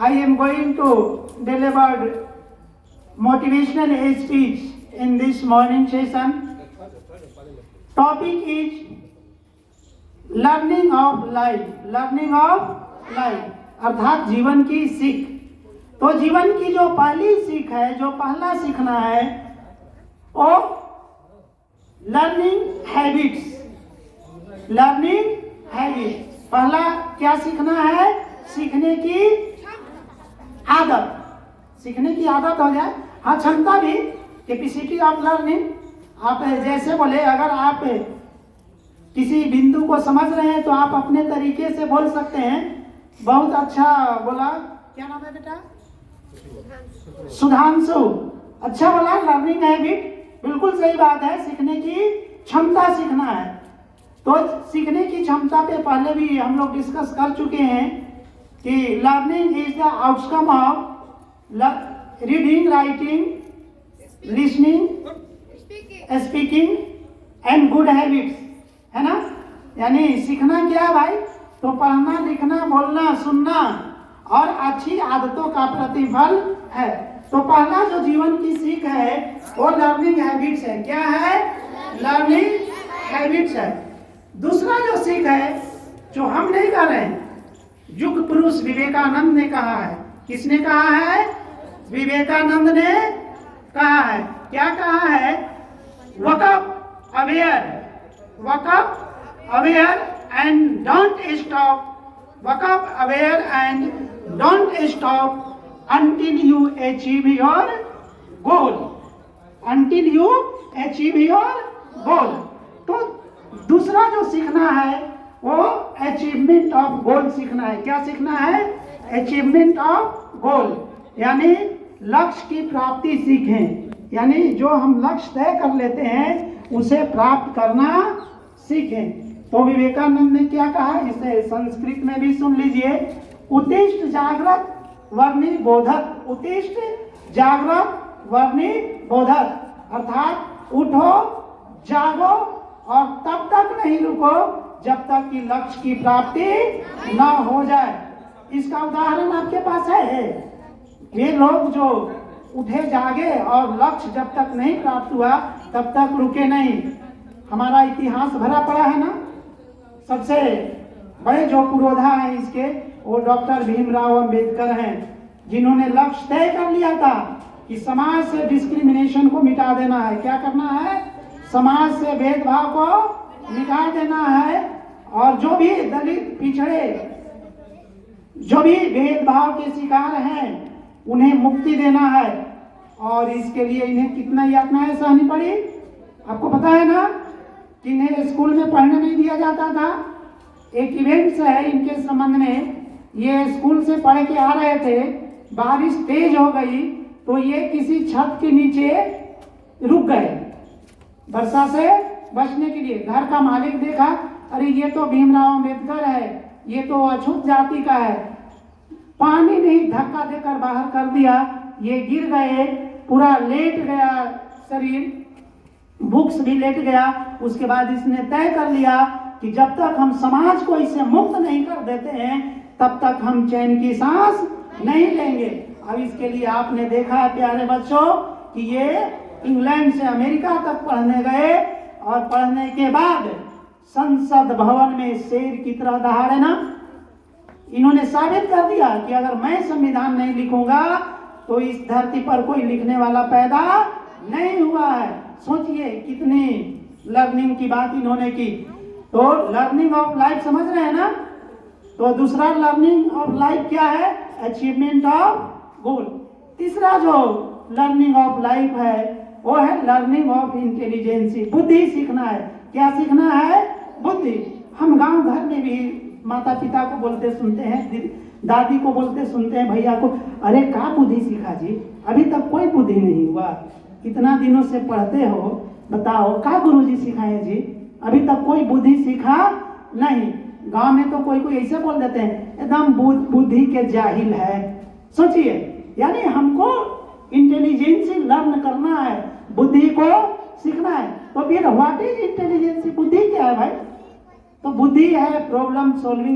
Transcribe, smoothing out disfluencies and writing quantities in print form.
I am going to deliver motivational speech in this morning session. Topic is learning of life. Learning of life अर्थात जीवन की सीख। तो जीवन की जो पहली सीख है, जो पहला सीखना है वो लर्निंग हैबिट्स। लर्निंग हैबिट्स पहला क्या सीखना है? सीखने की आदत। सीखने की आदत हो जाए, हाँ क्षमता भी, कैपेसिटी ऑफ लर्निंग। आप जैसे बोले, अगर आप किसी बिंदु को समझ रहे हैं तो आप अपने तरीके से बोल सकते हैं। बहुत अच्छा बोला। क्या नाम है बेटा? सुधांशु। अच्छा बोला। लर्निंग हैबिट बिल्कुल सही बात है। सीखने की क्षमता सीखना है। तो सीखने की क्षमता पे पहले भी हम लोग डिस्कस कर चुके हैं कि learning is the outcome of reading, writing, listening, speaking and good habits, है ना। यानी सीखना क्या है भाई? तो पढ़ना, लिखना, बोलना, सुनना और अच्छी आदतों का प्रतिफल है। तो पहला जो जीवन की सीख है वो लर्निंग हैबिट्स है। क्या है? लर्निंग हैबिट्स है। दूसरा जो सीख है, जो हम नहीं कर रहे हैं, युग पुरुष विवेकानंद ने कहा है। किसने कहा है? विवेकानंद ने कहा है। क्या कहा है? Wake up aware, wake up aware and don't stop, wake up aware and don't stop until you achieve your goal, until you achieve your goal। तो दूसरा जो सीखना है वो अचीवमेंट ऑफ गोल सीखना है। क्या सीखना है? अचीवमेंट ऑफ गोल, यानी लक्ष्य की प्राप्ति सीखें। यानी जो हम लक्ष्य तय कर लेते हैं उसे प्राप्त करना सीखें। तो विवेकानंद ने क्या कहा, इसे संस्कृत में भी सुन लीजिए। उत्तिष्ठ जागृत वर्णि बोधक, उत्तिष्ठ जागृत वर्णि बोधक, अर्थात उठो, जागो और तब तक नहीं रुको जब तक कि लक्ष्य की प्राप्ति न हो जाए। इसका उदाहरण आपके पास है। ये लोग जो उठे, जागे और लक्ष्य जब तक नहीं प्राप्त हुआ तब तक रुके नहीं। हमारा इतिहास भरा पड़ा है ना। सबसे बड़े जो पुरोधा हैं इसके, वो डॉक्टर भीमराव अंबेडकर हैं, जिन्होंने लक्ष्य तय कर लिया था कि समाज से डिस्क्रिमिनेशन को मिटा देना है। क्या करना है? समाज से भेदभाव को मिटा देना है और जो भी दलित, पिछड़े, जो भी भेदभाव के शिकार हैं उन्हें मुक्ति देना है। और इसके लिए इन्हें कितना यातनाएं सहनी पड़ी, आपको पता है ना। कि इन्हें स्कूल में पढ़ने नहीं दिया जाता था। एक इवेंट्स है इनके संबंध में। ये स्कूल से पढ़ के आ रहे थे, बारिश तेज हो गई तो ये किसी छत के नीचे रुक गए वर्षा से बचने के लिए। घर का मालिक देखा, अरे ये तो भीमराव अंबेडकर है, ये तो अछूत जाति का है। पानी नहीं, धक्का देकर बाहर कर दिया। ये गिर गए, पूरा लेट गया शरीर, बुक्स भी लेट गया। उसके बाद इसने तय कर लिया कि जब तक हम समाज को इससे मुक्त नहीं कर देते हैं तब तक हम चैन की सांस नहीं लेंगे। अब इसके लिए आपने देखा है प्यारे बच्चों कि ये इंग्लैंड से अमेरिका तक पढ़ने गए और पढ़ने के बाद संसद भवन में शेर की तरह दहाड़े ना, इन्होंने साबित कर दिया कि अगर मैं संविधान नहीं लिखूंगा तो इस धरती पर कोई लिखने वाला पैदा नहीं हुआ है। सोचिए कितनी लर्निंग की बात इन्होंने की। तो लर्निंग ऑफ लाइफ समझ रहे हैं ना। तो दूसरा लर्निंग ऑफ लाइफ क्या है? Achievement of goal. तीसरा जो लर्निंग ऑफ लाइफ है वो है लर्निंग ऑफ इंटेलिजेंसी, बुद्धि सीखना है। क्या सीखना है? बुद्धि। हम गांव घर में भी माता पिता को बोलते सुनते हैं, दादी को बोलते सुनते हैं, भैया को, अरे क्या बुद्धि सीखा जी? अभी तक कोई बुद्धि नहीं हुआ। इतना दिनों से पढ़ते हो, बताओ क्या गुरुजी सिखाए जी? अभी तक कोई बुद्धि सीखा नहीं। गांव में तो कोई कोई ऐसे बोल देते हैं, एकदम बुद्धि के जाहिल है। सोचिए, यानी हमको इंटेलिजेंसी लर्न करना है, बुद्धि को सीखना है। तो फिर व्हाट इज इंटेलिजेंसी? बुद्धि क्या है भाई? तो बुद्धि है प्रॉब्लम सॉल्विंग